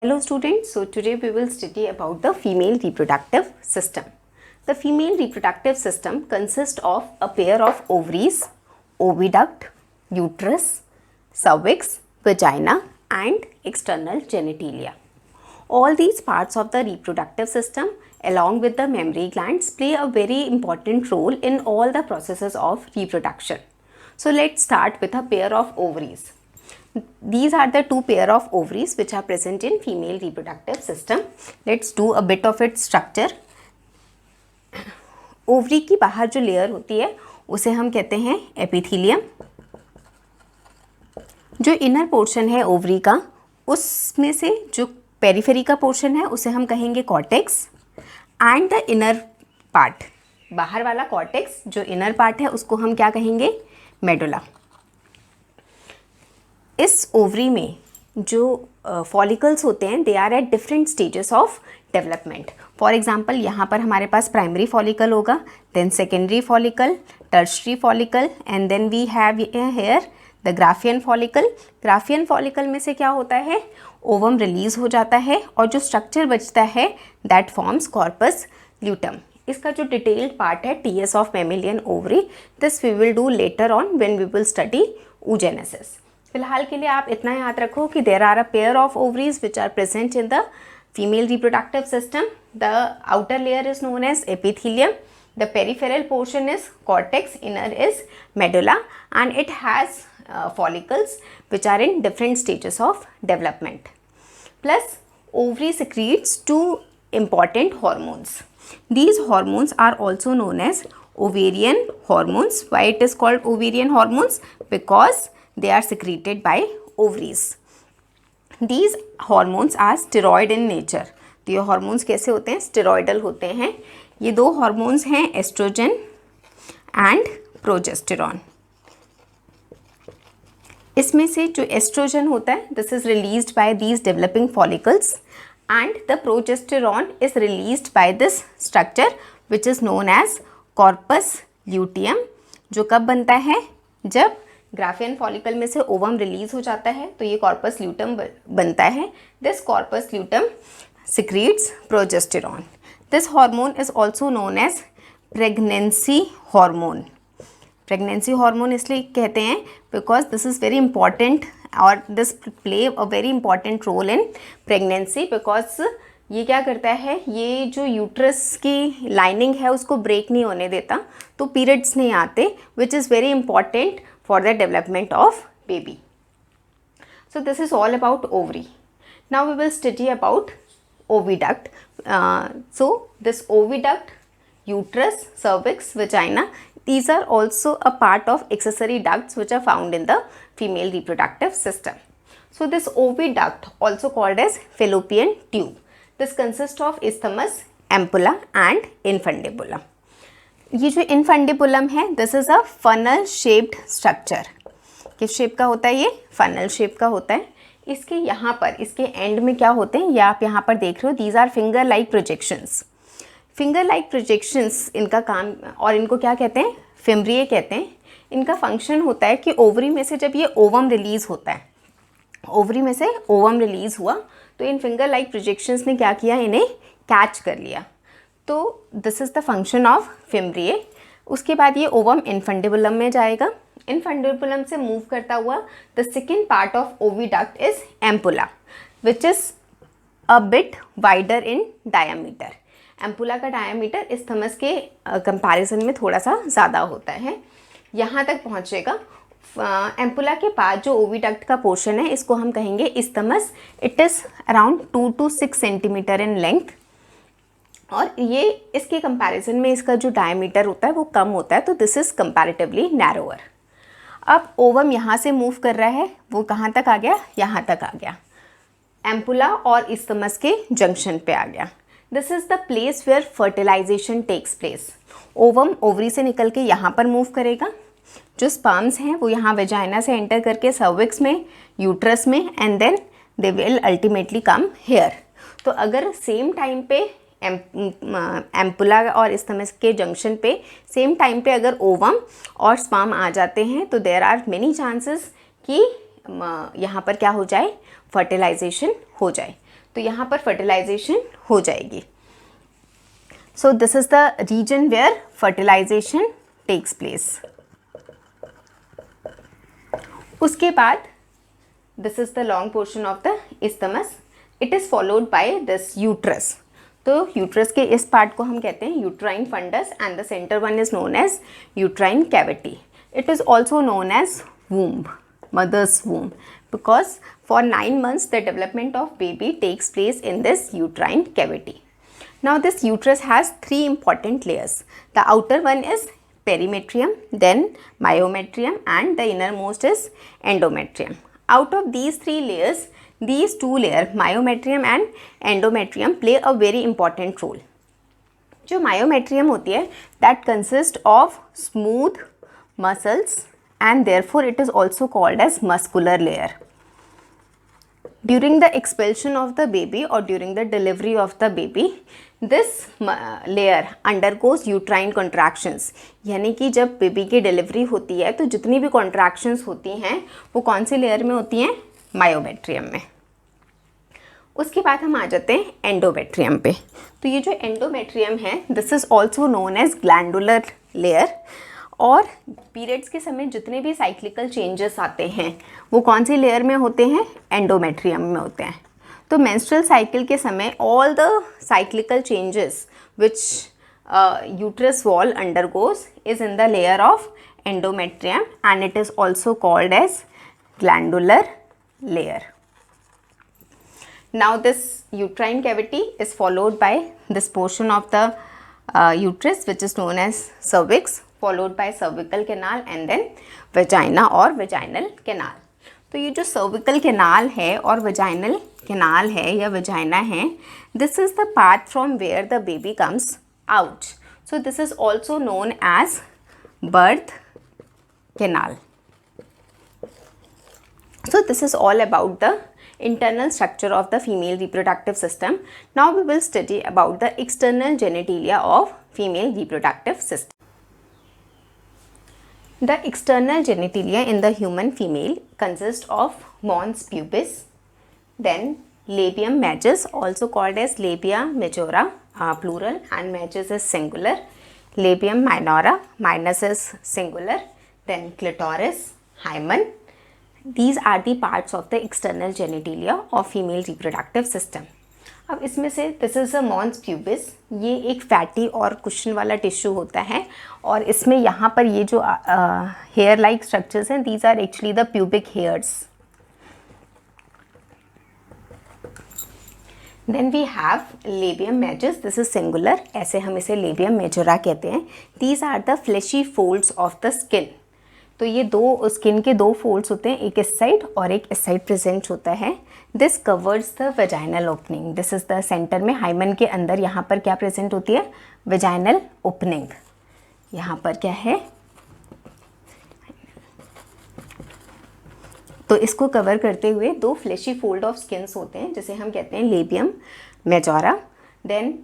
Hello students, so today we will study about the female reproductive system. The female reproductive system consists of a pair of ovaries, oviduct, uterus, cervix, vagina and external genitalia. All these parts of the reproductive system along with the mammary glands play a very important role in all the processes of reproduction. So let's start with a pair of ovaries. These are the two pair of ovaries which are present in female reproductive system. Let's do a bit of its structure. Ovary की बाहर जो layer होती है उसे हम कहते हैं epithelium. जो इनर पोर्शन है ओवरी का उसमें से जो पेरिफेरी का पोर्शन है उसे हम कहेंगे cortex and the inner part, बाहर वाला कॉर्टेक्स जो इनर पार्ट है उसको हम क्या कहेंगे, मेडुला. इस ओवरी में जो फॉलिकल्स होते हैं they are at different stages of development. For example यहाँ पर हमारे पास प्राइमरी फॉलिकल होगा, then secondary follicle, tertiary follicle and then we have here the Graafian follicle. Graafian follicle में से क्या होता है, ओवम रिलीज हो जाता है और जो स्ट्रक्चर बचता है दैट फॉर्म्स कॉर्पस ल्यूटम. इसका जो डिटेल्ड पार्ट है TS of mammalian ovary, this we will do later on when we will study oogenesis. फिलहाल के लिए आप इतना याद रखो कि there are a pair of ovaries which are present in the female reproductive system. The outer layer is known as epithelium, the peripheral portion is cortex, inner is medulla and it has follicles which are in different stages of development. Plus ovary secretes two important hormones. These hormones are also known as ovarian hormones. Why it is called ovarian hormones? Because they are secreted by ovaries. These hormones are steroid in nature. तो ये hormones कैसे होते हैं, steroidal होते हैं. ये दो hormones हैं एस्ट्रोजन एंड प्रोजेस्टेरॉन. इसमें से जो एस्ट्रोजन होता है this is released by these developing follicles and the progesterone is released by this structure which is known as corpus luteum. जो कब बनता है, जब ग्राफियन फॉलिकल में से ओवम रिलीज हो जाता है तो ये कॉर्पस ल्यूटम बनता है. This corpus luteum secretes progesterone. This hormone is also known as pregnancy hormone. Pregnancy hormone इसलिए कहते हैं because this is very important और this play a very important role in pregnancy because ये क्या करता है, ये जो यूट्रस की लाइनिंग है उसको ब्रेक नहीं होने देता तो पीरियड्स नहीं आते which is very important for the development of baby. So this is all about ovary. Now we will study about oviduct. So this oviduct, uterus, cervix, vagina, these are also a part of accessory ducts which are found in the female reproductive system. So this oviduct also called as fallopian tube. This consists of isthmus, ampulla and infundibulum. ये जो infundibulum है this is a funnel shaped structure. किस shape का होता है ये, funnel shape का होता है. इसके यहाँ पर इसके एंड में क्या होते हैं ये आप यहाँ पर देख रहे हो, these are finger like projections. Finger like projections इनका काम, और इनको क्या कहते हैं, फिम्ब्रिए कहते हैं. इनका फंक्शन होता है कि ओवरी में से जब ये ओवम रिलीज होता है, ओवरी में से ओवम रिलीज हुआ तो इन फिंगर लाइक प्रोजेक्शंस ने क्या किया, इन्हें कैच कर लिया. तो this is the function of fimbriae. उसके बाद ये ओवम इनफंडिबुलम में जाएगा. इनफंडिबुलम से मूव करता हुआ the second part of oviduct is ampulla which is a bit wider in diameter. Ampulla का डायामीटर इस्थमस के कंपैरिजन में थोड़ा सा ज़्यादा होता है. यहाँ तक पहुँचेगा. एम्पुला के पास जो ओविडक्ट का पोर्शन है इसको हम कहेंगे isthmus. It is around 2 to 6 centimetre in length और ये इसके कंपैरिजन में इसका जो डायमीटर होता है वो कम होता है, तो दिस इज़ कंपैरेटिवली नैरोअर. अब ओवम यहाँ से मूव कर रहा है, वो कहाँ तक आ गया, यहाँ तक आ गया, एम्पुला और इस्थमस के जंक्शन पे आ गया. This is the place where fertilisation takes place. Ovum ovary से निकल के यहाँ पर मूव करेगा. जो स्पर्म्स हैं वो यहाँ वेजाइना से एंटर करके सर्विक्स में, यूट्रस में and then they will ultimately come here. तो अगर सेम टाइम पे एम्पुला और इस्थमस के जंक्शन पे सेम टाइम पे अगर ओवम और स्पर्म आ जाते हैं तो देयर आर मेनी चांसेस कि यहाँ पर क्या हो जाए, फर्टिलाइजेशन हो जाए. तो यहाँ पर फर्टिलाइजेशन हो जाएगी. So this is the region where fertilization takes place. उसके बाद this is the long portion of the isthmus. It is followed by this uterus. तो यूट्रस के इस पार्ट को हम कहते हैं uterine fundus and the centre one is known as uterine cavity. It is also known as womb, mother's womb, because for 9 months the development of baby takes place in this uterine cavity. Now this uterus has 3 important layers. The outer one is perimetrium, then myometrium, and the innermost is endometrium. Out of these 3 layers, these 2 layers, myometrium and endometrium, play a very important role. जो myometrium होती है, that consists of smooth muscles and therefore it is also called as muscular layer. During the expulsion of the baby or during the delivery of the baby, this layer undergoes uterine contractions. यानी कि जब baby की delivery होती है तो जितनी भी contractions होती हैं वो कौन सी लेयर में होती हैं? मायोमेट्रियम में. उसके बाद हम आ जाते हैं एंडोमेट्रियम पे. तो ये जो एंडोमेट्रियम है, this is also known as glandular layer. और पीरियड्स के समय जितने भी साइक्लिकल चेंजेस आते हैं वो कौन सी लेयर में होते हैं? एंडोमेट्रियम में होते हैं. तो मेंस्ट्रुअल साइकिल के समय all the cyclical changes which uterus wall undergoes is in the layer of endometrium and it is also called as glandular layer. Now this uterine cavity is followed by this portion of the uterus which is known as cervix, followed by cervical canal and then vagina or vaginal canal. तो ये जो cervical canal है और vaginal canal है या vagina है, this is the path from where the baby comes out. So this is also known as birth canal. So this is all about the internal structure of the female reproductive system. Now we will study about the external genitalia of female reproductive system. The external genitalia in the human female consist of mons pubis, then labium majus, also called as labia majora, plural, and majus is singular, labium minora, minus is singular, then clitoris, hymen. These are the parts of the external genitalia of female reproductive system. अब इसमें से this is a mons pubis. ये एक fatty और cushion वाला tissue होता है और इसमें यहाँ पर ये जो हेयर लाइक स्ट्रक्चर्स हैं, these are actually the pubic hairs. Then we have labium majus. This is singular, ऐसे हम इसे लेबियम मेजोरा कहते हैं. These are the fleshy folds of the skin. तो ये दो स्किन के 2 फोल्ड्स होते हैं, एक इस साइड और एक इस साइड प्रेजेंट होता है. This covers the vaginal opening. This is the centre में हाइमन के अंदर यहाँ पर क्या प्रेजेंट होती है? Vaginal opening. यहाँ पर क्या है? तो इसको कवर करते हुए 2 फ्लेशी फोल्ड ऑफ स्किन्स होते हैं जिसे हम कहते हैं labium majora. Then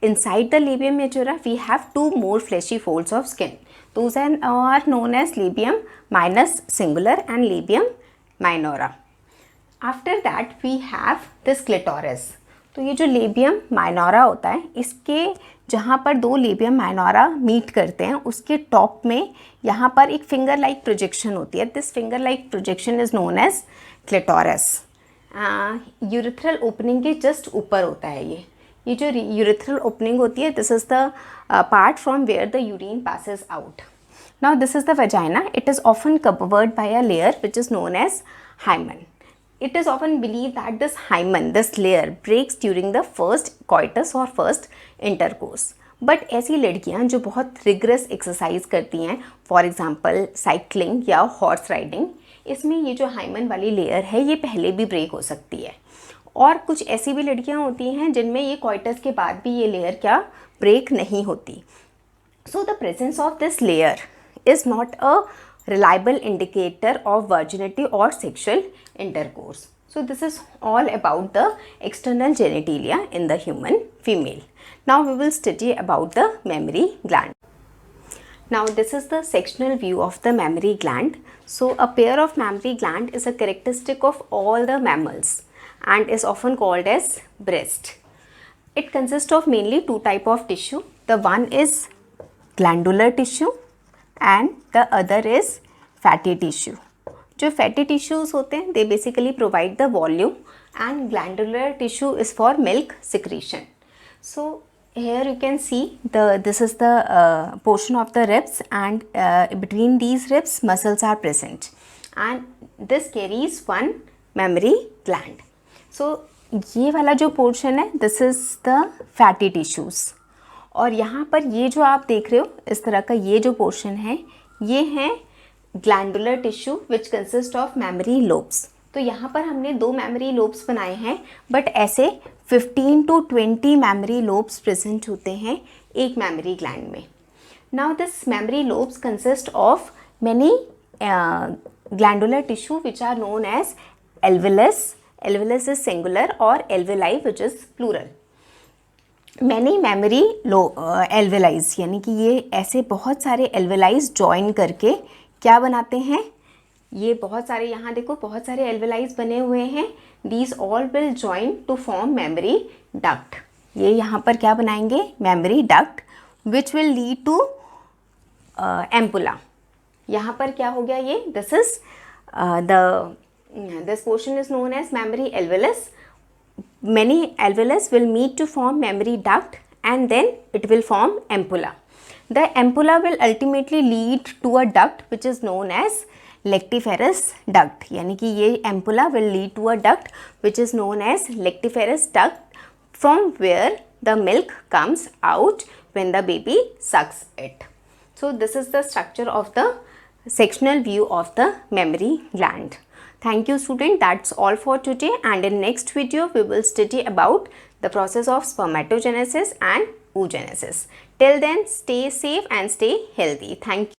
inside the labium majora we have 2 more fleshy folds of skin. Those are known as labium minus singular and labium minora. After that we have this clitoris. तो ये जो labium minora होता है, इसके जहाँ पर 2 labium minora meet करते हैं उसके टॉप में यहाँ पर एक फिंगर लाइक प्रोजेक्शन होती है. This finger like projection is known as clitoris. Urethral opening के जस्ट ऊपर होता है ये जो यूरिथ्रल ओपनिंग होती है, this is the part from where the urine passes out. Now this is the vagina. It is often covered by a layer which is known as hymen. It is often believed that this hymen, this layer, breaks during the first coitus or first intercourse. But ऐसी लड़कियां जो बहुत rigorous exercise करती हैं, for example cycling या horse riding, इसमें ये जो हाइमन वाली लेयर है ये पहले भी ब्रेक हो सकती है. और कुछ ऐसी भी लड़कियां होती हैं जिनमें ये कॉइटस के बाद भी ये लेयर क्या ब्रेक नहीं होती. So the presence of this layer is not a reliable indicator of virginity or sexual intercourse. So this is all about the external genitalia in the human female. Now we will study about the mammary gland. Now this is the sectional view of the mammary gland. So a pair of mammary gland is a characteristic of all the mammals. and is often called as breast. It consists of mainly two type of tissue. The one is glandular tissue and the other is fatty tissue. जो fatty tissues होते हैं they basically provide the volume and glandular tissue is for milk secretion. So here you can see this is the portion of the ribs, and between these ribs muscles are present, and this carries one mammary gland. So ये वाला जो portion है this is the fatty tissues, और यहाँ पर ये जो आप देख रहे हो इस तरह का ये जो पोर्शन है ये है glandular tissue which consist of memory lobes. तो यहाँ पर हमने दो मेमरी लोब्स बनाए हैं, बट ऐसे 15 to 20 मेमरी लोब्स प्रेजेंट होते हैं एक मेमरी ग्लैंड में. Now this memory lobes consist of many glandular tissue which are known as alveolus. Alveolus is singular or alveoli which is plural. Many memory alveoli यानी कि ये ऐसे बहुत सारे alveoli join करके क्या बनाते हैं, ये बहुत सारे यहाँ देखो बहुत सारे alveoli बने हुए हैं. These all will join to form memory duct. ये यहाँ पर क्या बनाएंगे, memory duct which will lead to ampulla. यहाँ पर क्या हो गया, ये this is this portion is known as memory alveolus. Many alveolus will meet to form memory duct and then it will form ampulla. The ampulla will ultimately lead to a duct which is known as lactiferous duct. यानी कि ये ampulla will lead to a duct which is known as lactiferous duct from where the milk comes out when the baby sucks it. So this is the structure of the sectional view of the mammary gland. Thank you student, that's all for today, and in next video we will study about the process of spermatogenesis and oogenesis. Till then stay safe and stay healthy. Thank you.